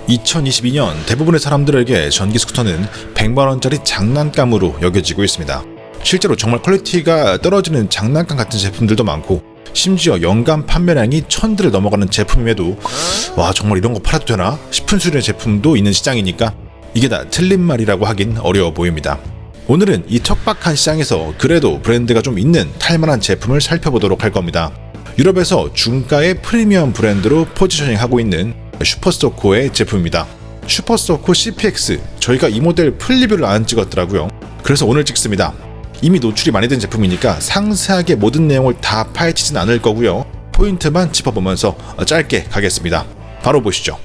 2022년 대부분의 사람들에게 전기 스쿠터는 100만원짜리 장난감으로 여겨지고 있습니다. 실제로 정말 퀄리티가 떨어지는 장난감 같은 제품들도 많고, 심지어 연간 판매량이 1000대를 넘어가는 제품임에도 와, 정말 이런 거 팔아도 되나 싶은 수준의 제품도 있는 시장이니까 이게 다 틀린 말이라고 하긴 어려워 보입니다. 오늘은 이 척박한 시장에서 그래도 브랜드가 좀 있는 탈만한 제품을 살펴보도록 할 겁니다. 유럽에서 중가의 프리미엄 브랜드로 포지셔닝하고 있는 슈퍼스토코의 제품입니다. 슈퍼스토코 CPX, 저희가 이 모델 풀리뷰를 안 찍었더라고요. 그래서 오늘 찍습니다. 이미 노출이 많이 된 제품이니까 상세하게 모든 내용을 다 파헤치진 않을 거고요. 포인트만 짚어보면서 짧게 가겠습니다. 바로 보시죠.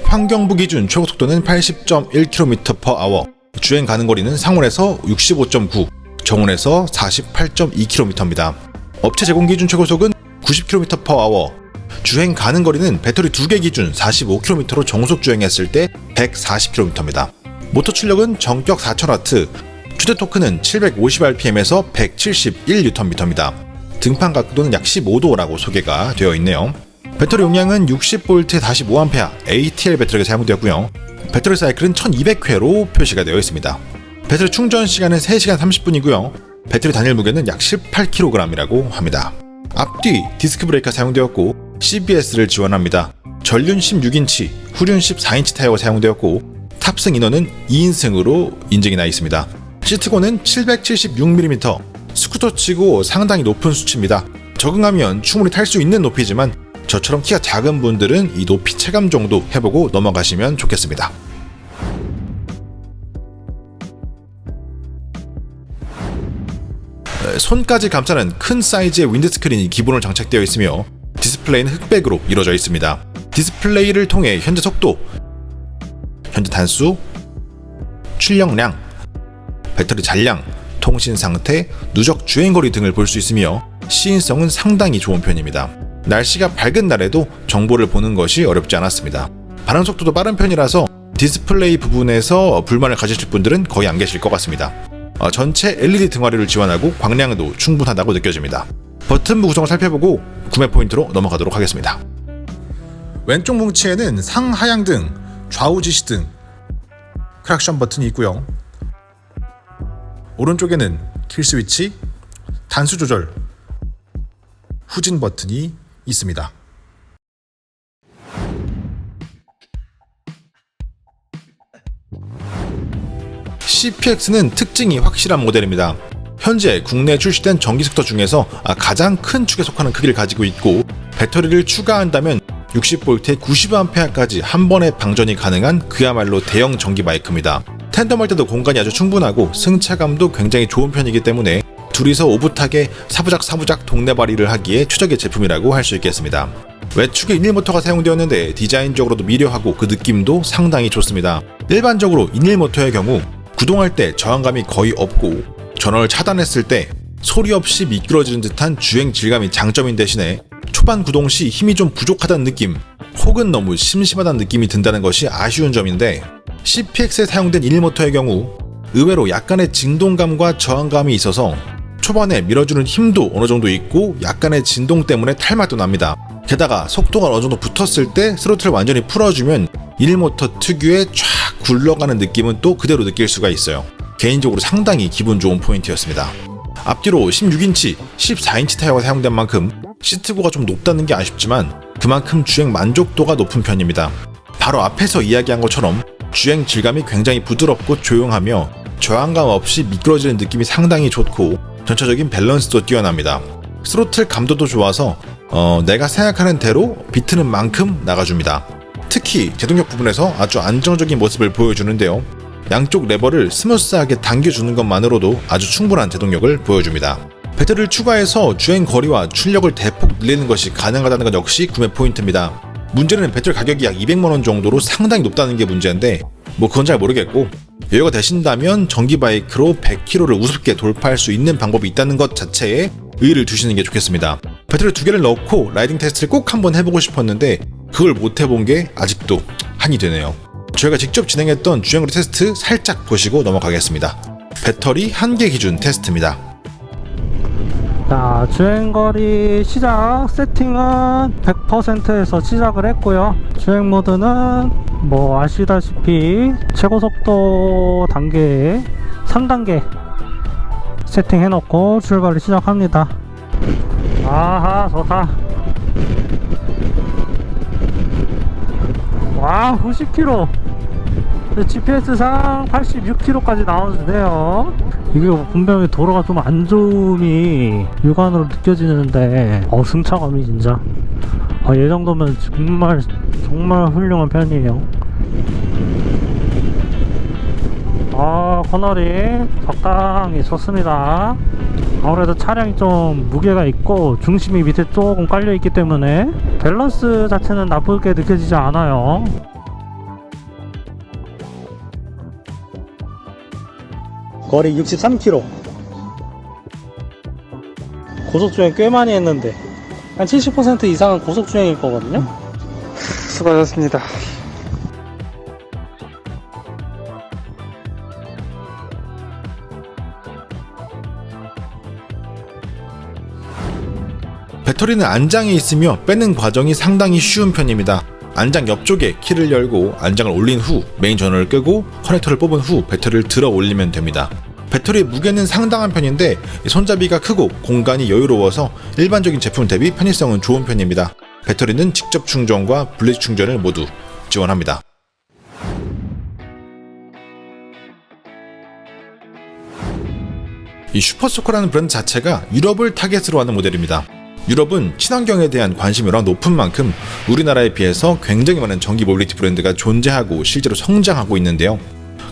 환경부 기준 최고 속도는 80.1km/h, 주행 가능 거리는 상온에서 65.9, 정온에서 48.2km입니다. 업체 제공 기준 최고속은 90km/h, 주행 가능 거리는 배터리 2개 기준 45km로 정속 주행했을 때 140km입니다. 모터 출력은 정격 4000W, 최대 토크는 750rpm에서 171Nm입니다. 등판 각도는 약 15도라고 소개가 되어 있네요. 배터리 용량은 60V에 45A ATL 배터리가 사용되었고요. 배터리 사이클은 1200회로 표시가 되어 있습니다. 배터리 충전 시간은 3시간 30분이고요. 배터리 단일 무게는 약 18kg이라고 합니다. 앞뒤 디스크 브레이크가 사용되었고 CBS를 지원합니다. 전륜 16인치, 후륜 14인치 타이어가 사용되었고 탑승 인원은 2인승으로 인증이 나 있습니다. 시트고는 776mm, 스쿠터치고 상당히 높은 수치입니다. 적응하면 충분히 탈 수 있는 높이지만 저처럼 키가 작은 분들은 이 높이 체감 정도 해보고 넘어가시면 좋겠습니다. 손까지 감싸는 큰 사이즈의 윈드스크린이 기본으로 장착되어 있으며 디스플레이는 흑백으로 이루어져 있습니다. 디스플레이를 통해 현재 속도, 현재 단수, 출력량, 배터리 잔량, 통신 상태, 누적 주행거리 등을 볼 수 있으며 시인성은 상당히 좋은 편입니다. 날씨가 밝은 날에도 정보를 보는 것이 어렵지 않았습니다. 반응 속도도 빠른 편이라서 디스플레이 부분에서 불만을 가지실 분들은 거의 안 계실 것 같습니다. 전체 LED 등화류를 지원하고 광량도 충분하다고 느껴집니다. 버튼부 구성을 살펴보고 구매 포인트로 넘어가도록 하겠습니다. 왼쪽 뭉치에는 상하향 등, 좌우 지시 등, 크락션 버튼이 있고요. 오른쪽에는 킬 스위치, 단수 조절, 후진 버튼이 있습니다. CPX는 특징이 확실한 모델입니다. 현재 국내에 출시된 전기 스쿠터 중에서 가장 큰 축에 속하는 크기를 가지고 있고, 배터리를 추가한다면 60V에 90A까지 한 번에 방전이 가능한 그야말로 대형 전기 바이크입니다. 텐덤할 때도 공간이 아주 충분하고 승차감도 굉장히 좋은 편이기 때문에 둘이서 오붓하게 사부작 동네발이를 하기에 최적의 제품이라고 할 수 있겠습니다. 외축에 1모터가 사용되었는데 디자인적으로도 미려하고 그 느낌도 상당히 좋습니다. 일반적으로 1모터의 경우 구동할 때 저항감이 거의 없고 전원을 차단했을 때 소리 없이 미끄러지는 듯한 주행 질감이 장점인 대신에 초반 구동 시 힘이 좀 부족하다는 느낌 혹은 너무 심심하다는 느낌이 든다는 것이 아쉬운 점인데, CPX에 사용된 1모터의 경우 의외로 약간의 진동감과 저항감이 있어서 초반에 밀어주는 힘도 어느 정도 있고 약간의 진동 때문에 탈맛도 납니다. 게다가 속도가 어느 정도 붙었을 때 스로틀을 완전히 풀어주면 1모터 특유의 쫙 굴러가는 느낌은 또 그대로 느낄 수가 있어요. 개인적으로 상당히 기분 좋은 포인트였습니다. 앞뒤로 16인치, 14인치 타이어가 사용된 만큼 시트고가 좀 높다는 게 아쉽지만 그만큼 주행 만족도가 높은 편입니다. 바로 앞에서 이야기한 것처럼 주행 질감이 굉장히 부드럽고 조용하며 저항감 없이 미끄러지는 느낌이 상당히 좋고 전체적인 밸런스도 뛰어납니다. 스로틀 감도도 좋아서 내가 생각하는 대로 비트는 만큼 나가줍니다. 특히 제동력 부분에서 아주 안정적인 모습을 보여주는데요. 양쪽 레버를 스무스하게 당겨주는 것만으로도 아주 충분한 제동력을 보여줍니다. 배터리를 추가해서 주행 거리와 출력을 대폭 늘리는 것이 가능하다는 것 역시 구매 포인트입니다. 문제는 배터리 가격이 약 200만원 정도로 상당히 높다는 게 문제인데 그건 잘 모르겠고, 여유가 되신다면 전기 바이크로 100km를 우습게 돌파할 수 있는 방법이 있다는 것 자체에 의의를 두시는 게 좋겠습니다. 배터리 2개를 넣고 라이딩 테스트를 꼭 한번 해보고 싶었는데 그걸 못 해본 게 아직도 한이 되네요. 저희가 직접 진행했던 주행거리 테스트 살짝 보시고 넘어가겠습니다. 배터리 1개 기준 테스트입니다. 자, 주행거리 시작 세팅은 100%에서 시작을 했고요. 주행 모드는 뭐 아시다시피 최고속도 단계에 3단계 세팅해 놓고 출발을 시작합니다. 아하, 좋다. 와, 90km. GPS상 86km까지 나오는데요. 이게 분명히 도로가 좀 안 좋음이 육안으로 느껴지는데 승차감이 진짜 이 정도면 정말 훌륭한 편이에요. 코너리 적당히 좋습니다. 아무래도 차량이 좀 무게가 있고 중심이 밑에 조금 깔려 있기 때문에 밸런스 자체는 나쁘게 느껴지지 않아요. 거리 63km. 고속주행 꽤 많이 했는데 한 70% 이상은 고속주행일 거거든요. 수고하셨습니다. 배터리는 안장에 있으며 빼는 과정이 상당히 쉬운 편입니다. 안장 옆쪽에 키를 열고 안장을 올린 후 메인 전원을 끄고 커넥터를 뽑은 후 배터리를 들어 올리면 됩니다. 배터리의 무게는 상당한 편인데 손잡이가 크고 공간이 여유로워서 일반적인 제품 대비 편의성은 좋은 편입니다. 배터리는 직접 충전과 분리 충전을 모두 지원합니다. 이 슈퍼소커라는 브랜드 자체가 유럽을 타겟으로 하는 모델입니다. 유럽은 친환경에 대한 관심이 워낙 높은 만큼 우리나라에 비해서 굉장히 많은 전기 모빌리티 브랜드가 존재하고 실제로 성장하고 있는데요.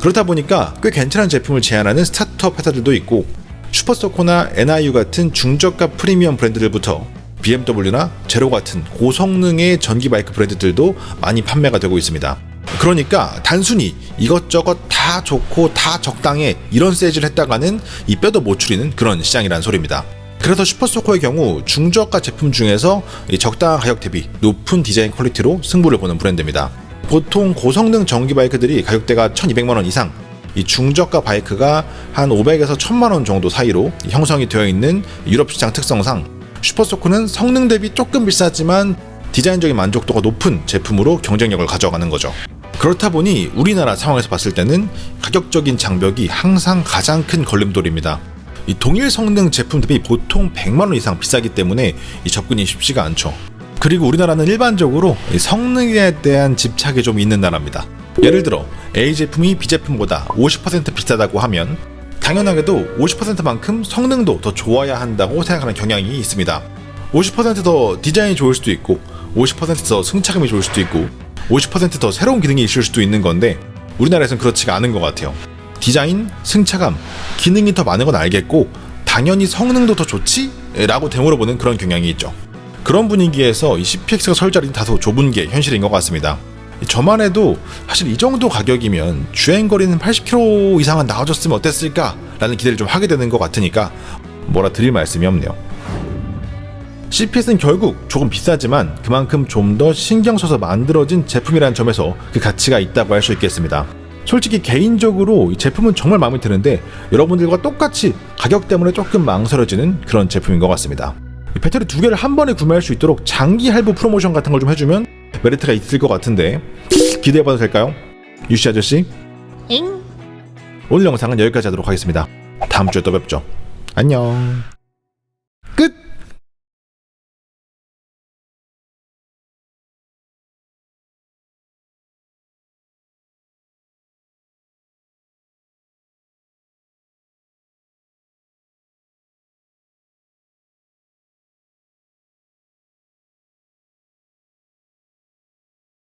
그렇다 보니까 꽤 괜찮은 제품을 제안하는 스타트업 회사들도 있고 슈퍼소커나 NIU 같은 중저가 프리미엄 브랜드들부터 BMW나 제로 같은 고성능의 전기 바이크 브랜드들도 많이 판매가 되고 있습니다. 그러니까 단순히 이것저것 다 좋고 다 적당해 이런 세일즈를 했다가는 이 뼈도 못 추리는 그런 시장이라는 소리입니다. 그래서 슈퍼소커의 경우 중저가 제품 중에서 적당한 가격 대비 높은 디자인 퀄리티로 승부를 보는 브랜드입니다. 보통 고성능 전기 바이크들이 가격대가 1200만원 이상, 이 중저가 바이크가 한 500에서 1000만원 정도 사이로 형성이 되어 있는 유럽 시장 특성상 슈퍼소커는 성능 대비 조금 비싸지만 디자인적인 만족도가 높은 제품으로 경쟁력을 가져가는 거죠. 그렇다 보니 우리나라 상황에서 봤을 때는 가격적인 장벽이 항상 가장 큰 걸림돌입니다. 이 동일 성능 제품 대비 보통 100만원 이상 비싸기 때문에 이 접근이 쉽지가 않죠. 그리고 우리나라는 일반적으로 성능에 대한 집착이 좀 있는 나라입니다. 예를 들어 A 제품이 B 제품보다 50% 비싸다고 하면 당연하게도 50%만큼 성능도 더 좋아야 한다고 생각하는 경향이 있습니다. 50% 더 디자인이 좋을 수도 있고 50% 더 승차감이 좋을 수도 있고 50% 더 새로운 기능이 있을 수도 있는 건데 우리나라에서는 그렇지가 않은 것 같아요. 디자인, 승차감, 기능이 더 많은 건 알겠고 당연히 성능도 더 좋지? 라고 되물어보는 그런 경향이 있죠. 그런 분위기에서 이 CPX가 설 자리는 다소 좁은 게 현실인 것 같습니다. 저만 해도 사실 이 정도 가격이면 주행거리는 80km 이상은 나와줬으면 어땠을까? 라는 기대를 좀 하게 되는 것 같으니까 뭐라 드릴 말씀이 없네요. CPS는 결국 조금 비싸지만 그만큼 좀 더 신경 써서 만들어진 제품이라는 점에서 그 가치가 있다고 할 수 있겠습니다. 솔직히 개인적으로 이 제품은 정말 마음에 드는데 여러분들과 똑같이 가격 때문에 조금 망설여지는 그런 제품인 것 같습니다. 배터리 2개를 한 번에 구매할 수 있도록 장기 할부 프로모션 같은 걸 좀 해주면 메리트가 있을 것 같은데 기대해봐도 될까요? 유씨 아저씨? 오늘 영상은 여기까지 하도록 하겠습니다. 다음 주에 또 뵙죠. 안녕.